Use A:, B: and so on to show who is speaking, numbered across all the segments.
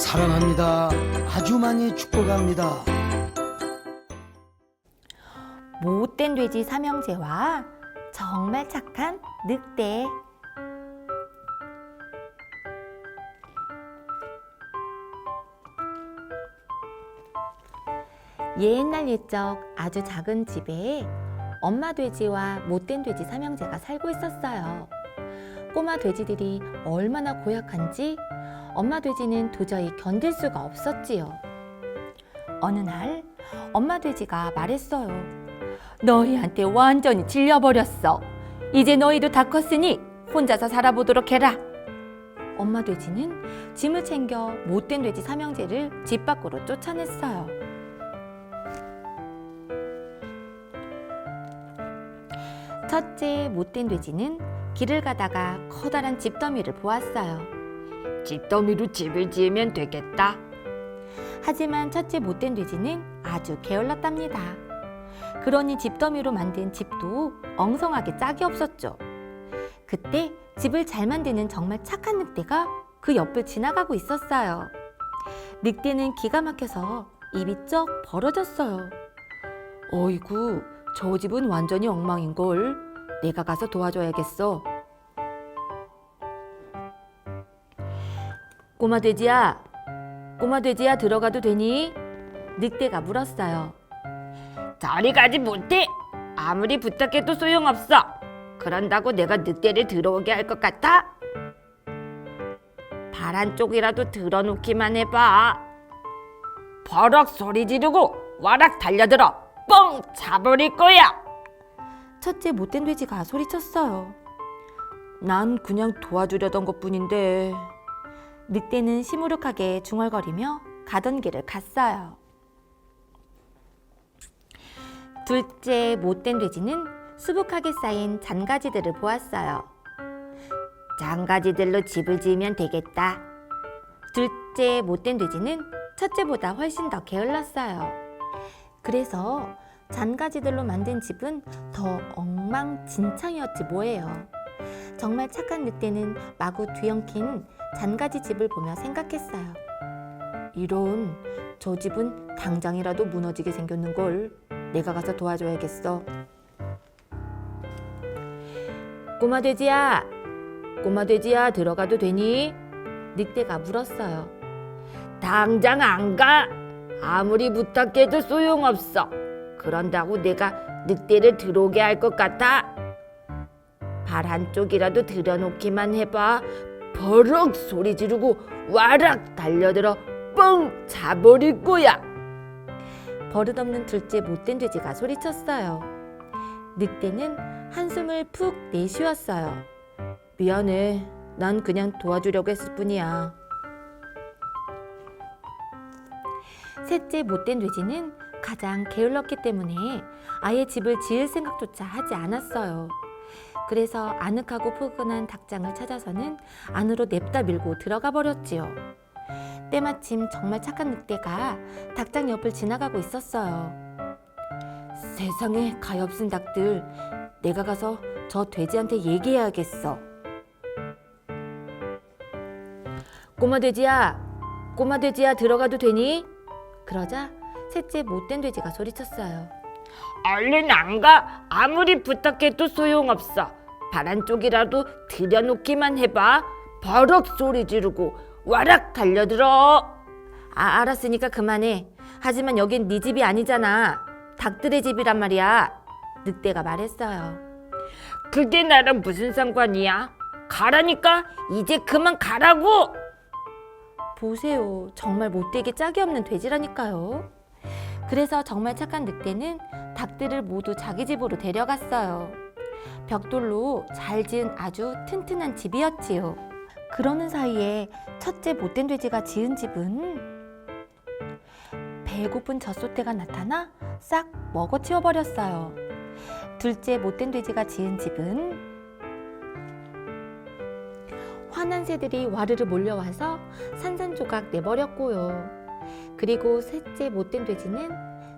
A: 사랑합니다. 아주 많이 축복합니다.
B: 못된 돼지 삼형제와 정말 착한 늑대. 옛날 옛적 아주 작은 집에 엄마 돼지와 못된 돼지 삼형제가 살고 있었어요. 꼬마 돼지들이 얼마나 고약한지 엄마 돼지는 도저히 견딜 수가 없었지요. 어느 날 엄마 돼지가 말했어요. 너희한테 완전히 질려버렸어. 이제 너희도 다 컸으니 혼자서 살아보도록 해라. 엄마 돼지는 짐을 챙겨 못된 돼지 삼형제를 집 밖으로 쫓아냈어요. 첫째 못된 돼지는 길을 가다가 커다란 집더미를 보았어요.
C: 집더미로 집을 지으면 되겠다.
B: 하지만 첫째 못된 돼지는 아주 게을렀답니다. 그러니 집더미로 만든 집도 엉성하게 짝이 없었죠. 그때 집을 잘 만드는 정말 착한 늑대가 그 옆을 지나가고 있었어요. 늑대는 기가 막혀서 입이 쩍 벌어졌어요. 어이구, 저 집은 완전히 엉망인걸. 내가 가서 도와줘야겠어. 꼬마 돼지야 들어가도 되니? 늑대가 물었어요.
C: 저리 가지 못해. 아무리 부탁해도 소용없어. 그런다고 내가 늑대를 들어오게 할 것 같아? 발 한쪽이라도 들어놓기만 해봐. 버럭 소리 지르고 와락 달려들어 뻥 차버릴 거야.
B: 첫째 못된 돼지가 소리쳤어요. 난 그냥 도와주려던 것뿐인데. 늑대는 시무룩하게 중얼거리며 가던 길을 갔어요. 둘째 못된 돼지는 수북하게 쌓인 잔가지들을 보았어요. 잔가지들로 집을 지으면 되겠다. 둘째 못된 돼지는 첫째보다 훨씬 더 게을렀어요. 그래서 잔가지들로 만든 집은 더 엉망진창이었지 뭐예요. 정말 착한 늑대는 마구 뒤엉킨 잔가지 집을 보며 생각했어요. 이런, 저 집은 당장이라도 무너지게 생겼는걸. 내가 가서 도와줘야겠어. 꼬마 돼지야 들어가도 되니? 늑대가 물었어요.
C: 당장 안 가. 아무리 부탁해도 소용없어. 그런다고 내가 늑대를 들어오게 할 것 같아? 발 한쪽이라도 들여놓기만 해봐. 버럭 소리 지르고 와락 달려들어 뻥 차버릴 거야.
B: 버릇없는 둘째 못된 돼지가 소리쳤어요. 늑대는 한숨을 푹 내쉬었어요. 미안해. 난 그냥 도와주려고 했을 뿐이야. 셋째 못된 돼지는 가장 게을렀기 때문에 아예 집을 지을 생각조차 하지 않았어요. 그래서 아늑하고 포근한 닭장을 찾아서는 안으로 냅다 밀고 들어가 버렸지요. 때마침 정말 착한 늑대가 닭장 옆을 지나가고 있었어요. 세상에 가엾은 닭들. 내가 가서 저 돼지한테 얘기해야겠어. 꼬마 돼지야 들어가도 되니? 그러자 셋째 못된 돼지가 소리쳤어요.
C: 얼른 안 가. 아무리 부탁해도 소용없어. 발 한쪽이라도 들여놓기만 해봐. 버럭 소리 지르고 와락 달려들어.
B: 알았으니까 그만해. 하지만 여긴 네 집이 아니잖아. 닭들의 집이란 말이야. 늑대가 말했어요.
C: 그게 나랑 무슨 상관이야? 가라니까. 이제 그만 가라고.
B: 보세요. 정말 못되게 짝이 없는 돼지라니까요. 그래서 정말 착한 늑대는 닭들을 모두 자기 집으로 데려갔어요. 벽돌로 잘 지은 아주 튼튼한 집이었지요. 그러는 사이에 첫째 못된 돼지가 지은 집은 배고픈 젖소떼가 나타나 싹 먹어치워버렸어요. 둘째 못된 돼지가 지은 집은 화난 새들이 와르르 몰려와서 산산조각 내버렸고요. 그리고 셋째 못된 돼지는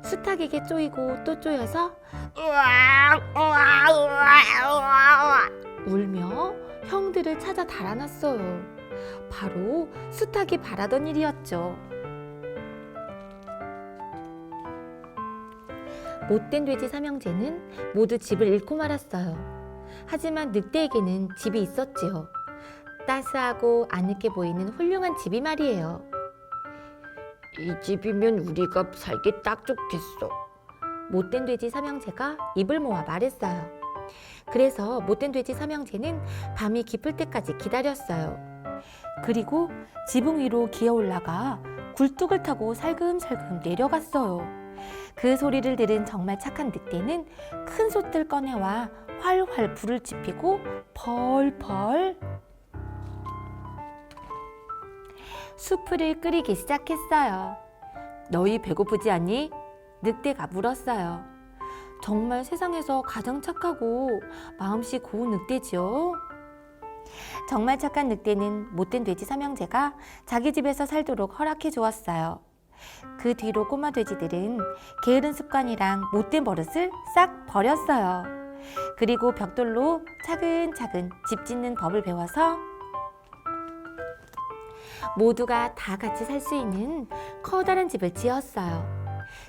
B: 수탉에게 쪼이고 또 쪼여서 울며 형들을 찾아 달아났어요. 바로 수탉이 바라던 일이었죠. 못된 돼지 삼형제는 모두 집을 잃고 말았어요. 하지만 늑대에게는 집이 있었지요. 따스하고 아늑해 보이는 훌륭한 집이 말이에요.
C: 이 집이면 우리가 살기 딱 좋겠어.
B: 못된 돼지 삼형제가 입을 모아 말했어요. 그래서 못된 돼지 삼형제는 밤이 깊을 때까지 기다렸어요. 그리고 지붕 위로 기어 올라가 굴뚝을 타고 살금살금 내려갔어요. 그 소리를 들은 정말 착한 늑대는 큰 솥을 꺼내와 활활 불을 지피고 펄펄 수프를 끓이기 시작했어요. 너희 배고프지 않니? 늑대가 물었어요. 정말 세상에서 가장 착하고 마음씨 고운 늑대지요. 정말 착한 늑대는 못된 돼지 삼형제가 자기 집에서 살도록 허락해 주었어요. 그 뒤로 꼬마 돼지들은 게으른 습관이랑 못된 버릇을 싹 버렸어요. 그리고 벽돌로 차근차근 집 짓는 법을 배워서 모두가 다 같이 살 수 있는 커다란 집을 지었어요.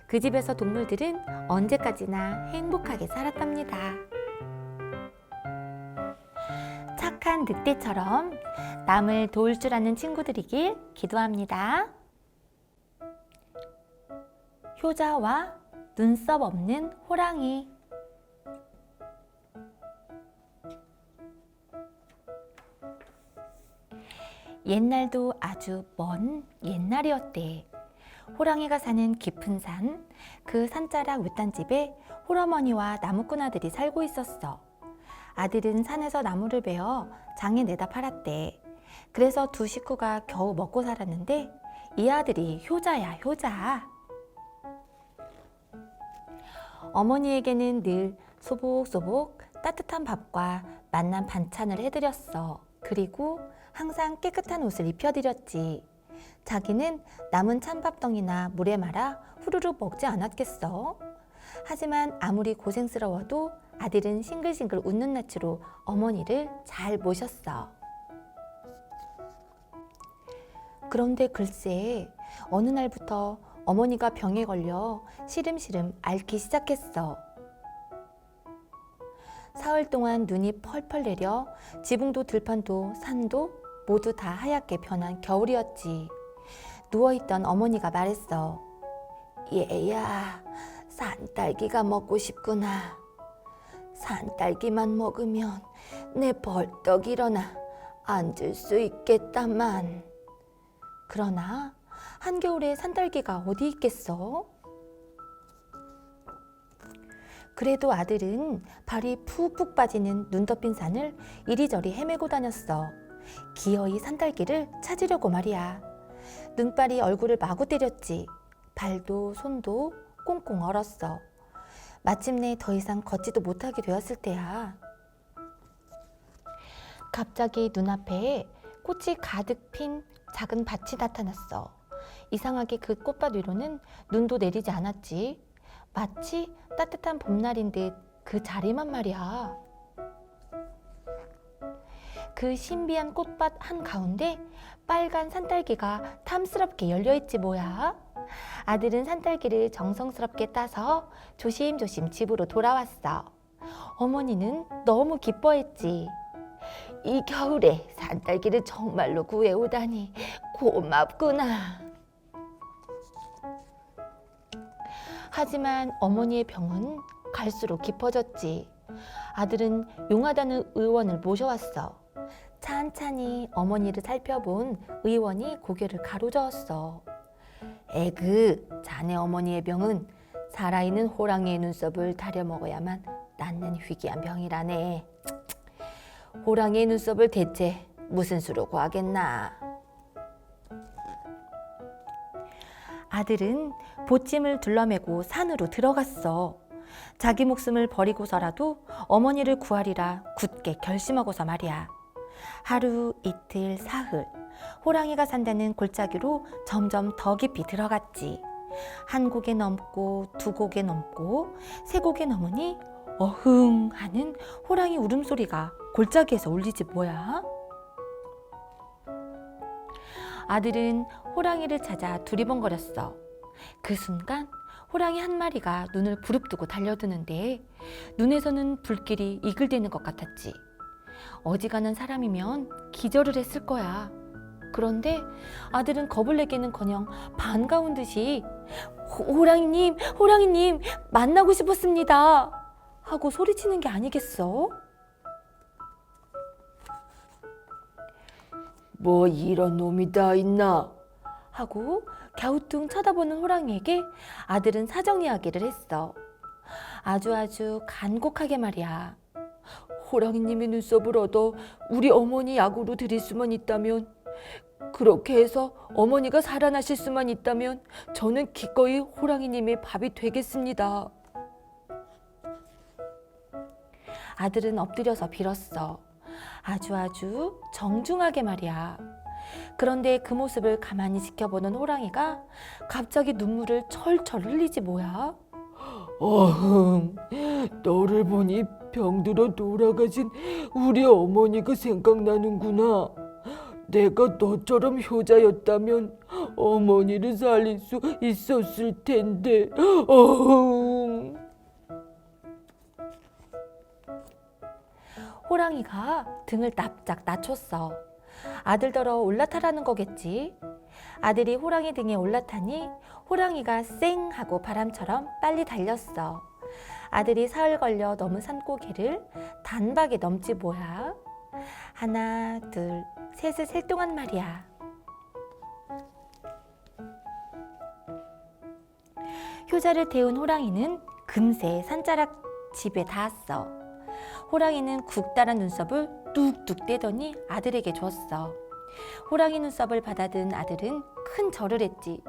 B: 그 집에서 동물들은 언제까지나 행복하게 살았답니다. 착한 늑대처럼 남을 도울 줄 아는 친구들이길 기도합니다. 효자와 눈썹 없는 호랑이. 옛날도 아주 먼 옛날이었대. 호랑이가 사는 깊은 산, 그 산자락 윗단집에 홀어머니와 나무꾼 아들이 살고 있었어. 아들은 산에서 나무를 베어 장에 내다 팔았대. 그래서 두 식구가 겨우 먹고 살았는데 이 아들이 효자야, 효자. 어머니에게는 늘 소복소복 따뜻한 밥과 맛난 반찬을 해드렸어. 그리고 항상 깨끗한 옷을 입혀드렸지. 자기는 남은 찬밥덩이나 물에 말아 후루룩 먹지 않았겠어. 하지만 아무리 고생스러워도 아들은 싱글싱글 웃는 낯으로 어머니를 잘 모셨어. 그런데 글쎄 어느 날부터 어머니가 병에 걸려 시름시름 앓기 시작했어. 사흘 동안 눈이 펄펄 내려 지붕도 들판도 산도 모두 다 하얗게 변한 겨울이었지. 누워있던 어머니가 말했어. 얘야, 산딸기가 먹고 싶구나. 산딸기만 먹으면 내 벌떡 일어나 앉을 수 있겠다만. 그러나 한겨울에 산딸기가 어디 있겠어? 그래도 아들은 발이 푹푹 빠지는 눈 덮인 산을 이리저리 헤매고 다녔어. 기어이 산딸기를 찾으려고 말이야. 눈발이 얼굴을 마구 때렸지. 발도 손도 꽁꽁 얼었어. 마침내 더 이상 걷지도 못하게 되었을 때야. 갑자기 눈앞에 꽃이 가득 핀 작은 밭이 나타났어. 이상하게 그 꽃밭 위로는 눈도 내리지 않았지. 마치 따뜻한 봄날인 듯 그 자리만 말이야. 그 신비한 꽃밭 한가운데 빨간 산딸기가 탐스럽게 열려있지 뭐야. 아들은 산딸기를 정성스럽게 따서 조심조심 집으로 돌아왔어. 어머니는 너무 기뻐했지. 이 겨울에 산딸기를 정말로 구해오다니 고맙구나. 하지만 어머니의 병은 갈수록 깊어졌지. 아들은 용하다는 의원을 모셔왔어. 찬찬히 어머니를 살펴본 의원이 고개를 가로저었어. 에그, 자네 어머니의 병은 살아있는 호랑이의 눈썹을 다려 먹어야만 낫는 희귀한 병이라네. 호랑이의 눈썹을 대체 무슨 수로 구하겠나. 아들은 보찜을 둘러매고 산으로 들어갔어. 자기 목숨을 버리고서라도 어머니를 구하리라 굳게 결심하고서 말이야. 하루, 이틀, 사흘, 호랑이가 산다는 골짜기로 점점 더 깊이 들어갔지. 한 고개 넘고 두 고개 넘고 세 고개 넘으니 어흥 하는 호랑이 울음소리가 골짜기에서 울리지 뭐야. 아들은 호랑이를 찾아 두리번거렸어. 그 순간 호랑이 한 마리가 눈을 부릅뜨고 달려드는데 눈에서는 불길이 이글대는 것 같았지. 어지간한 사람이면 기절을 했을 거야. 그런데 아들은 겁을 내기는커녕 반가운 듯이 호랑이님, 호랑이님 만나고 싶었습니다 하고 소리치는 게 아니겠어?
C: 뭐 이런 놈이 다 있나?
B: 하고 갸우뚱 쳐다보는 호랑이에게 아들은 사정 이야기를 했어. 아주 간곡하게 말이야. 호랑이님의 눈썹을 얻어 우리 어머니 약으로 드릴 수만 있다면, 그렇게 해서 어머니가 살아나실 수만 있다면 저는 기꺼이 호랑이님의 밥이 되겠습니다. 아들은 엎드려서 빌었어. 아주 정중하게 말이야. 그런데 그 모습을 가만히 지켜보는 호랑이가 갑자기 눈물을 철철 흘리지 뭐야.
D: 너를 보니 병들어 돌아가신 우리 어머니가 생각나는구나. 내가 너처럼 효자였다면 어머니를 살릴 수 있었을 텐데.
B: 호랑이가 등을 납작 낮췄어. 아들더러 올라타라는 거겠지. 아들이 호랑이 등에 올라타니 호랑이가 쌩 하고 바람처럼 빨리 달렸어. 아들이 사흘 걸려 넘은 산고개를 단박에 넘지 뭐야. 하나, 둘, 셋을 셀 동안 말이야. 효자를 태운 호랑이는 금세 산자락 집에 닿았어. 호랑이는 굵다란 눈썹을 뚝뚝 떼더니 아들에게 줬어. 호랑이 눈썹을 받아든 아들은 큰 절을 했지.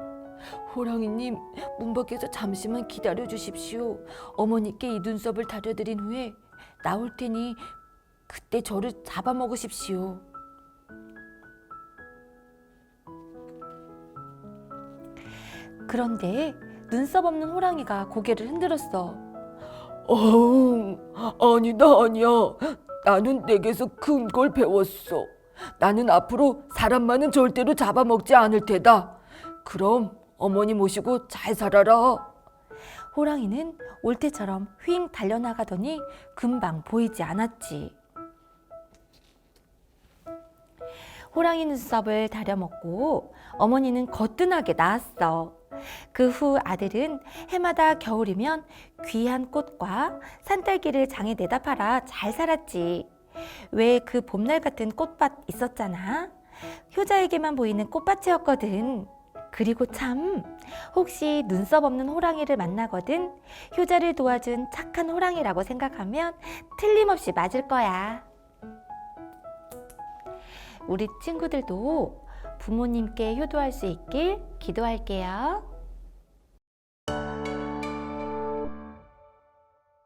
B: 호랑이님, 문 밖에서 잠시만 기다려 주십시오. 어머니께 이 눈썹을 다려드린 후에 나올 테니 그때 저를 잡아먹으십시오. 그런데 눈썹 없는 호랑이가 고개를 흔들었어.
D: 아니야. 나는 내게서 큰 걸 배웠어. 나는 앞으로 사람만은 절대로 잡아먹지 않을 테다. 그럼 어머니 모시고 잘 살아라.
B: 호랑이는 올 때처럼 휙 달려나가더니 금방 보이지 않았지. 호랑이 눈썹을 다려먹고 어머니는 거뜬하게 나았어. 그 후 아들은 해마다 겨울이면 귀한 꽃과 산딸기를 장에 내다 팔아 잘 살았지. 왜 그 봄날 같은 꽃밭 있었잖아. 효자에게만 보이는 꽃밭이었거든. 그리고 참, 혹시 눈썹 없는 호랑이를 만나거든 효자를 도와준 착한 호랑이라고 생각하면 틀림없이 맞을 거야. 우리 친구들도 부모님께 효도할 수 있길 기도할게요.